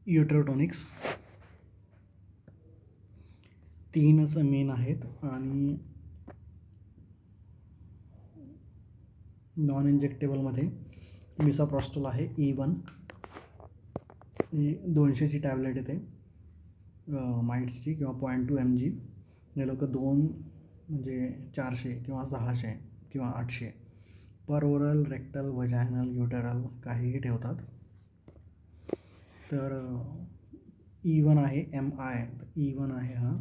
युट्रोटॉनिक्स 3च मेन आहेत आणि नॉन इंजेक्टेबलमध्ये मिसोप्रोस्टॉल आहे E1 ही 200ची टॅबलेट येते माइट्सची किंवा 0.2 mg. हे लोक 2 म्हणजे 400 किंवा 600 किंवा 800 पर ओरल रेक्टल वजायनल युटेरल काहीही ठेवतात. तर E1 आहे MI E1 आहे हा.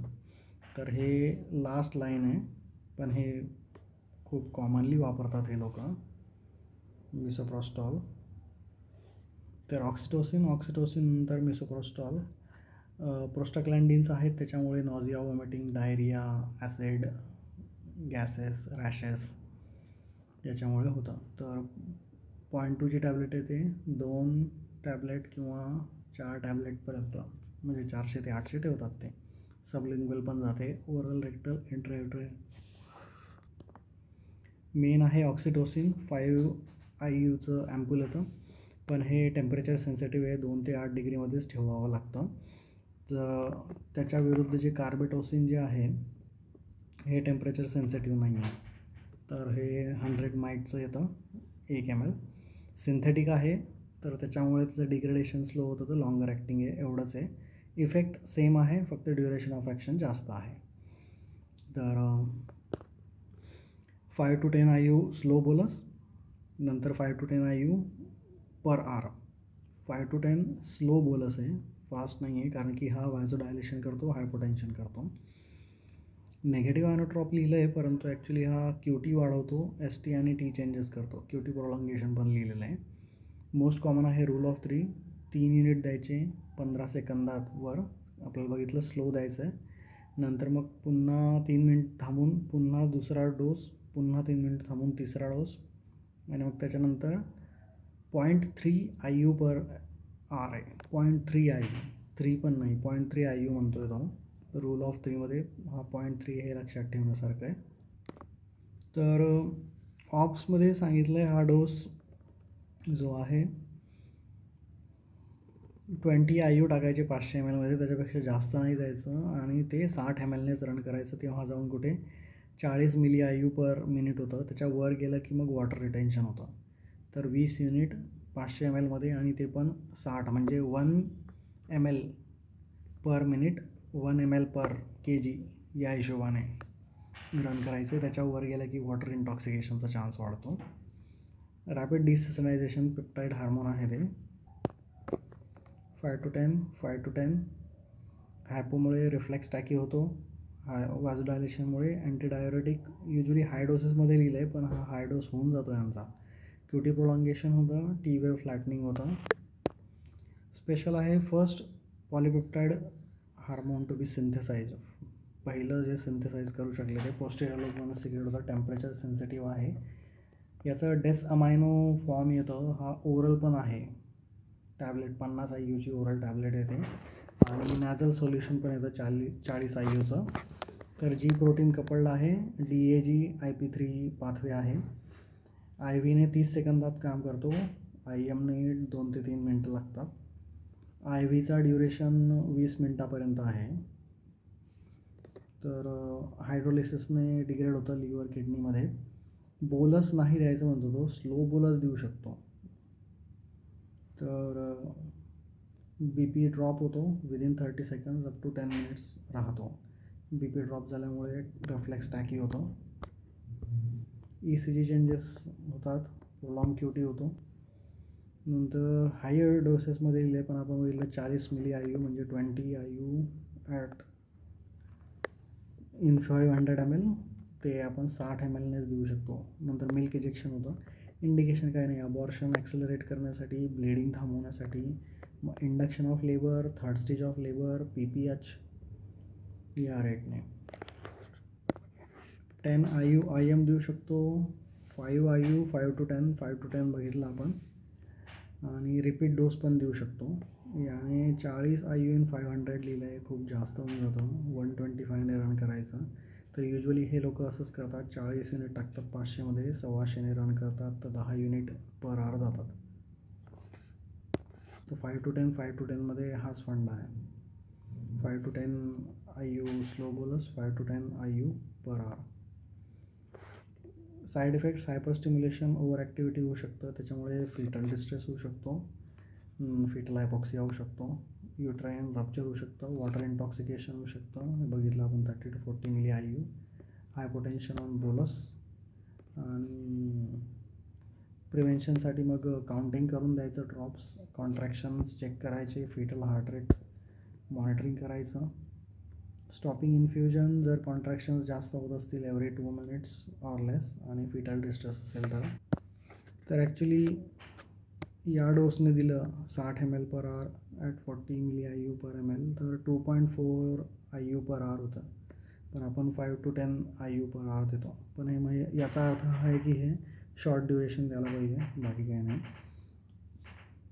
तर हे लास्ट लाईन आहे पण हे खूप कॉमनली वापरतात हे लोक मिसोप्रोस्टॉल. तर ऑक्सिटोसिन नंतर मिसोप्रोस्टॉल. प्रोस्टाग्लॅन्डिन्स आहेत त्याच्यामुळे nausea vomiting diarrhoea acid gases rashes याच्यामुळे होतं. तर 0.2ची टॅबलेट येते 2 टॅबलेट किंवा 4 टॅबलेटपर्यंत म्हणजे 400 ते 800 ठेवतात ते. सबलिंग्वल पण जाते ओरल रेक्टल इंट्रायुटरल. मेन आहे ऑक्सिटोसिन 5 IUचं ॲम्पूल येतं पण हे टेम्परेचर सेन्सिटिव्ह आहे 2 ते 8 डिग्रीमध्येच ठेवावं लागतं. तर त्याच्याविरुद्ध जे कार्बेटोसिन जे आहे हे टेम्परेचर सेन्सिटिव्ह नाही आहे. तर हे 100 माइटचं येतं 1 ml. सिंथेटिक आहे तर त्याच्यामुळे त्याचं डिग्रेडेशन स्लो होतं तर लॉंगर ॲक्टिंग आहे एवढंच आहे. इफेक्ट सेम आहे फक्त ड्युरेशन ऑफ ॲक्शन जास्त आहे. तर 5 to 10 IU स्लो बोलस नंतर 5 to 10 IU per hour. 5 to 10 slow बोलस आहे फास्ट नाही आहे कारण की हा व्हायझोडायलेशन करतो हायपोटेन्शन करतो. नेगेटिव्ह आयनोट्रॉप लिहिलं आहे परंतु ॲक्च्युली हा QT वाढवतो ST आणि T चेंजेस करतो. QT प्रोलॉंगेशन पण लिहिलेलं आहे. मोस्ट कॉमन आहे रूल ऑफ 3 युनिट द्यायचे 15 सेकंदात वर. आपल्याला बघितलं स्लो द्यायचं आहे नंतर मग पुन्हा 3 मिनिट थांबून पुन्हा दुसरा डोस पुन्हा 3 मिनिट थांबून तिसरा डोस आणि मग त्याच्यानंतर 0.3 IU पर आर आहे. 0.3 IU 3 पण नाही 0.3 IU म्हणतो आहे तो. रूल ऑफ 3मध्ये हा 0.3 हे लक्षात ठेवण्यासारखं आहे. तर ऑप्समध्ये सांगितलं आहे हा डोस जो आहे 20 IU टाकायचे 500 ml मध्ये त्याच्यापेक्षा जास्त नाही द्यायचं आणि ते 60 mlनेच रन करायचं. तेव्हा जाऊन कुठे 40 मिली IU पर मिनिट होतं. त्याच्यावर गेलं की मग वॉटर रिटेन्शन होतं. तर 20 युनिट 500 ml मध्ये आणि ते पण 60 म्हणजे 1 ml पर मिनिट 1 ml पर kg या हिशोबाने रन करायचं. त्याच्यावर गेलं की वॉटर इंटॉक्सिकेशनचा चान्स वाढतो. रॅपिड डिसेन्सिटायझेशन पेप्टाइड हार्मोन आहे ते. 5 to 10 हायपोमुळे रिफ्लेक्स टॅकी होतो. व्हायझोडायलेशनमुळे अँटीडायोरेटिक युजली हाय डोसेसमध्ये लिहिलं आहे पण हा हाय डोस होऊन जातो यांचा. QT प्रोलॉंगेशन होतं T वेव्ह फ्लॅटनिंग होतं. स्पेशल आहे first polypeptide hormone to be synthesize. पहिलं जे सिंथेसाइज करू शकले ते पोस्टेरियर लोब सिक्रेट होतं. टेम्परेचर सेन्सिटिव्ह आहे. याचं डेस अमायनो फॉर्म येतं. हा ओरल पण आहे टॅबलेट 50 IUची ओरल टॅबलेट येते आणि नॅझल सोल्युशन पण येतं 40 IUचं. तर जी प्रोटीन कपल्ड आहे DAG IP3 पाथवे आहे. IV ने 30 सेकंदात काम करतो. IMने 2 ते 3 मिनटं लागतात. IVचा ड्युरेशन 20 मिनटापर्यंत आहे. तर हायड्रोलिसिसने डिग्रेड होतं लिव्हर किडनीमध्ये. बोलस नाही द्यायचं म्हणतो तो स्लो बोलस देऊ शकतो. तर BP ड्रॉप होतो within 30 seconds up to 10 minutes राहतो. BP ड्रॉप झाल्यामुळे रिफ्लेक्स टॅकी होतो. ECG चेंजेस होतात. प्रोलॉंग QT होतो. नंतर हायर डोसेसमध्ये लिहिले पण आपण बघितलं 40 मिली IU म्हणजे 20 IU ॲट इन 500 ml ते आपण 60 mlनेच देऊ शकतो. नंतर मिल्क इंजेक्शन होतं. इंडिकेशन काय नाही. अबॉर्शन ॲक्सेलरेट करण्यासाठी ब्लिडिंग थांबवण्यासाठी induction of labour 3rd stage of labour PPH या रेटने 10 IU IM देऊ शकतो. 5 IU 5 to 10 बघितलं आपण आणि रिपीट डोस पण देऊ शकतो. याने 40 IU इन 500 लिहिलं आहे. खूप जास्त होऊन जातं. 125ने रन करायचं. तर युजली हे लोक असंच करतात 40 युनिट टाकतात 500मध्ये 125ने रन करतात तर 10 युनिट पर आवर जातात. तर 5 to 10 मध्ये हाच फंडा आहे. 5 to 10 IU स्लो बोलस, 5 to 10 IU per hour. Side effects hyper stimulation, over activity होऊ शकतं, त्याच्यामुळे फिटल डिस्ट्रेस होऊ शकतो, फिटल हायपॉक्सिया होऊ शकतो, युट्राईन रप्चर होऊ शकतं, वॉटर इंटॉक्सिकेशन होऊ शकतं. हे बघितलं आपण 30 to 40 milli IU. Hypotension on bolus. आणि प्रिव्हेन्शनसाठी मग काउंटिंग करून द्यायचं ड्रॉप्स, कॉन्ट्रॅक्शन्स चेक करायचे, फिटल हार्ट रेट मॉनिटरिंग करायचं. स्टॉपिंग इन्फ्युजन जर कॉन्ट्रॅक्शन्स जास्त होत असतील एव्हरी 2 minutes ऑर लेस आणि फिटल डिस्ट्रेस असेल तर ॲक्च्युली या डोसने दिलं 60 ml per hour at 40 milli IU per ml तर 2.4 IU पर आवर होतं, पण आपण 5 to 10 IU पर आवर देतो. पण हे म्हणजे याचा अर्थ हा आहे की हे शॉर्ट ड्युरेशन द्यायला पाहिजे, बाकी काही नाही.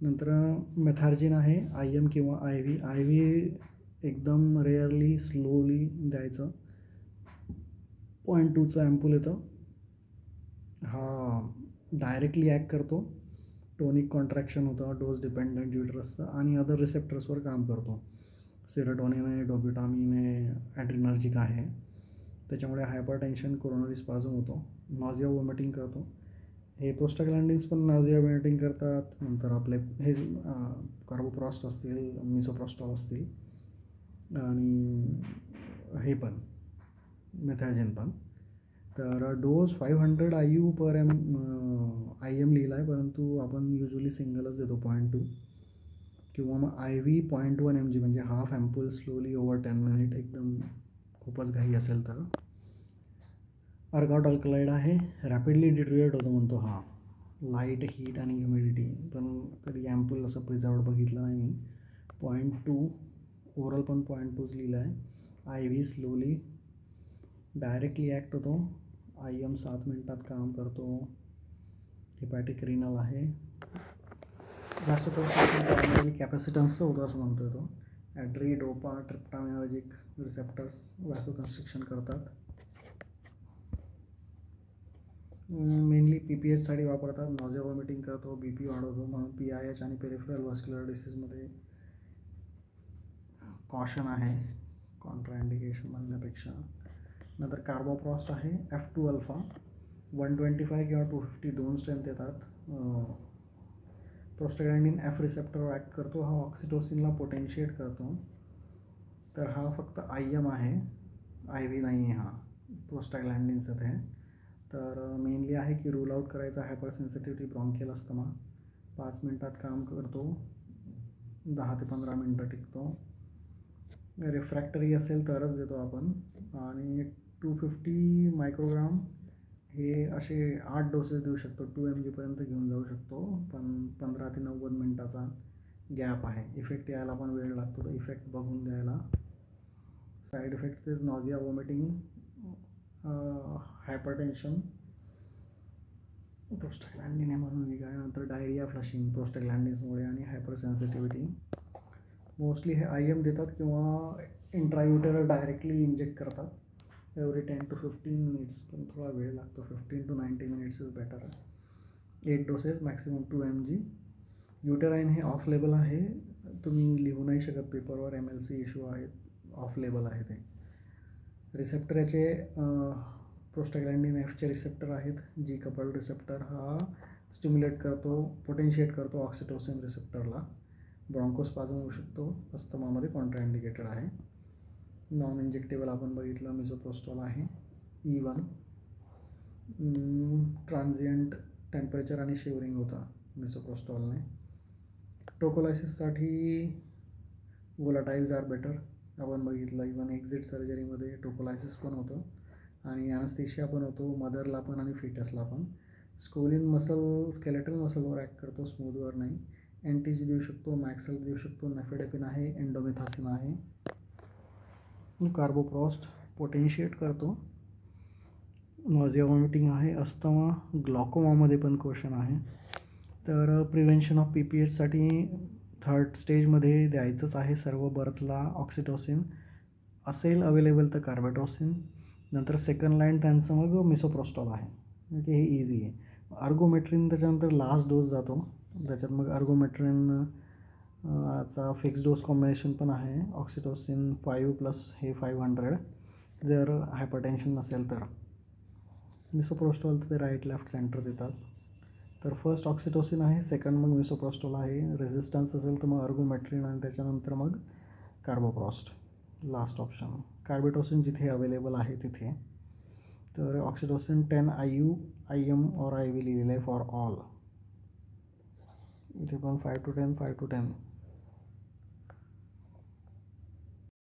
नंतर मेथार्जिन आहे, IM किंवा IV एकदम रेअरली स्लोली द्यायचं. 0.2चं ॲम्पूल येतं. हा डायरेक्टली ॲक्ट करतो, टोनिक कॉन्ट्रॅक्शन होतं, डोस डिपेंडंट युटरसचं आणि अदर रिसेप्टर्सवर काम करतो. सेरोटोनिन आहे, डोब्युटामिन आहे, ॲड्रिनर्जिक आहे, त्याच्यामुळे हायपरटेन्शन, कोरोनरी स्पाझम होतो, नॉझिया वॉमिटिंग करतो. हे प्रोस्टाग्लॅन्डिन्स पण नॉझिया वॉमिटिंग करतात. नंतर आपले हे कार्बोप्रॉस्ट असतील, मिसोप्रॉस्टॉल असतील आणि हे पण मेथॅजिन पण. तर डोस 500 IU पर IM लिहिला आहे, परंतु आपण युजली सिंगलच देतो 0.2 किंवा मग IV 0.1 mg म्हणजे हाफ ॲम्पूल स्लोली ओव्हर 10 minutes एकदम खूपच घाई असेल तर. अर्गॉट अल्कलाइड आहे, रॅपिडली डिट्रिएट होतो म्हणतो हा, लाईट, हीट आणि ह्युमिडिटी, पण कधी ॲम्पूल असं प्रिझर्वड बघितलं नाही मी. 0.2 ओरल पण 0.2च लिहिलं आहे. IV स्लोली डायरेक्टली ॲक्ट होतो, IM 7 मिनिटात काम करतो. हिपॅटिक रिनल आहे. व्हॅसोकन्स्ट्रिक्शन कॅपॅसिटन्सचं होतं असं म्हणतो तो. ॲड्री, डोपा, ट्रिप्टामिनर्जिक रिसेप्टर्स व्हॅसोकन्स्ट्रिक्शन करतात. मेनली PPHसाठी वापरतात. नॉझिया वॉमिटिंग करतो, BP वाढवतो, म्हणून PIH आणि पेरिफेरल व्हॅस्क्युलर डिसीजमध्ये कॉशन आहे, कॉन्ट्राइंडिकेशन म्हणण्यापेक्षा. नंतर कार्बोप्रॉस्ट आहे, F2 अल्फा 125 किंवा 250 दोन स्ट्रेंथ येतात. प्रोस्टाग्लॅन्डिन F रिसेप्टरवर ॲक्ट करतो, हा ऑक्सिटोसिनला पोटेन्शिएट करतो. तर हा फक्त IM आहे, IV नाही आहे हा प्रोस्टाग्लॅन्डिनचं ते. तर मेनली आहे की रूल आउट करायचा हायपर सेन्सिटिव्हिटी ब्रॉन्कियल अस्थमा. 5 मिनिटात काम करतो, 10 ते 15 मिनटं टिकतो. रिफ्रॅक्टरी असेल तरच देतो आपण. आणि 250 मायक्रोग्राम हे असे 8 डोसेस देऊ शकतो, 2 mg पर्यंत घेऊन जाऊ शकतो, पण 15 ते 90 मिनटाचा गॅप आहे. इफेक्ट यायला पण वेळ लागतो, तर इफेक्ट बघून द्यायला. साईड इफेक्ट तेच नॉझिया, वॉमिटिंग, हायपरटेन्शन, प्रोस्टाग्लॅन्डिन आहे म्हणून काय. नंतर डायरिया, फ्लशिंग प्रोस्टाग्लॅन्डिन्समुळे आणि हायपर सेन्सिटिव्हिटी. मोस्टली हे IM देतात किंवा इंट्रायुटेरल डायरेक्टली इंजेक्ट करतात एव्हरी 10 to 15 minutes, पण थोडा वेळ लागतो. 15 to 90 minutes is better. 8 doses, maximum 2 mg. युटेराईन हे ऑफ लेबल आहे, तुम्ही लिहू नाही शकत पेपरवर, MLC इश्यू आहे, ऑफ लेबल आहे ते. रिसेप्टर याचे प्रोस्टाग्लॅन्डिन Fचे रिसेप्टर आहेत, जी कपल्ड रिसेप्टर हा स्टिम्युलेट करतो, पोटेन्शिएट करतो ऑक्सिटोसिन रिसेप्टरला. ब्रॉन्कोस्पाझम होऊ शकतो, अस्थमामध्ये कॉन्ट्राइंडिकेटेड आहे. नॉन इंजेक्टेबल आपण बघितलं, मिसोप्रोस्टॉल आहे. E1 ट्रान्झियंट टेम्परेचर आणि शिवरिंग होता मिसोप्रोस्टॉलने. टोकोलायसिससाठी वोलाटाईल्स आर बेटर, आपण बघितलं. इवन एक्झिट सर्जरीमध्ये टोकोलायसिस पण होतं आणि ॲनेस्थेशिया पण होतो, मदरला पण आणि फिटसला पण. स्कोलिन मसल, स्केलेटल मसलवर ॲक्ट करतो, स्मूथवर नाही. NTG देऊ शकतो, मॅक्सल देऊ शकतो, नेफेडेपिन आहे, एंडोमेथासिन आहे. कार्बोप्रॉस्ट पोटेन्शिएट करतो. नॉझिया वॉमिटिंग आहे, अस्थमा, ग्लॉकोमामध्ये पण क्वेश्चन आहे. तर प्रिव्हेन्शन ऑफ PPHसाठी 3rd स्टेजमध्ये द्यायचंच आहे सर्व बर्थला ऑक्सिटोसिन. असेल अवेलेबल तर कार्बेटोसिन. नंतर सेकंड लाईन त्यांचं मग मिसोप्रोस्टॉल आहे, म्हणजे हे इझी आहे. अर्गोमेट्रिन त्याच्यानंतर लास्ट डोस जातो, त्याच्यात मग अर्गोमेट्रिन याचा फिक्स डोस कॉम्बिनेशन पण आहे. ऑक्सिटोसिन 5 प्लस हे 500 जर हायपरटेन्शन नसेल तर. मिसोप्रोस्टॉल तर ते राईट लेफ्ट सेंटर देतात. तर फर्स्ट ऑक्सिटोसिन आहे, सेकंड मग मिसोप्रोस्टॉल आहे. रेझिस्टन्स असेल तर मग अर्गोमेट्रिन आणि त्याच्यानंतर मग कार्बोप्रॉस्ट लास्ट ऑप्शन. कार्बिटोसिन जिथे अवेलेबल आहे तिथे. तर ऑक्सिटोसिन 10 IU IM और IV लिहिलेलं आहे फॉर ऑल. इथे पण 5 to 10 5 to 10